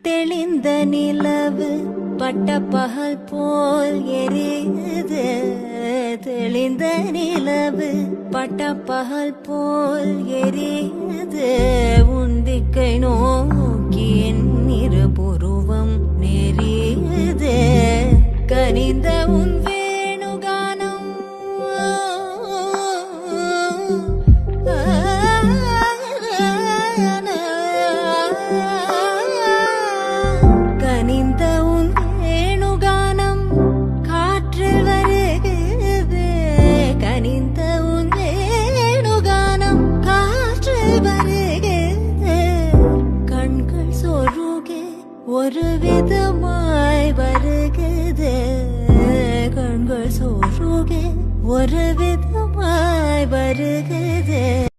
தெளிந்த நிலவு பட்ட பகல் போல் எரியுது. தெளிந்த நிலவு பட்ட பகல் போல் எரியுது. உந்திக்கை நோக்கி என் இருபுருவம் நெறியுது. கனிந்த உன் வேணுகானம் கனிந்த உன் வேணுகானம் காற்றில் வருகிறது. கனிந்த உன் வேணுகானம் காற்றில் வருகிறது. கண்கள் சொருகே ஒரு விதமாய் வருகிறது. கண்கள் சொருகே ஒரு விதமாய் வருகிறது.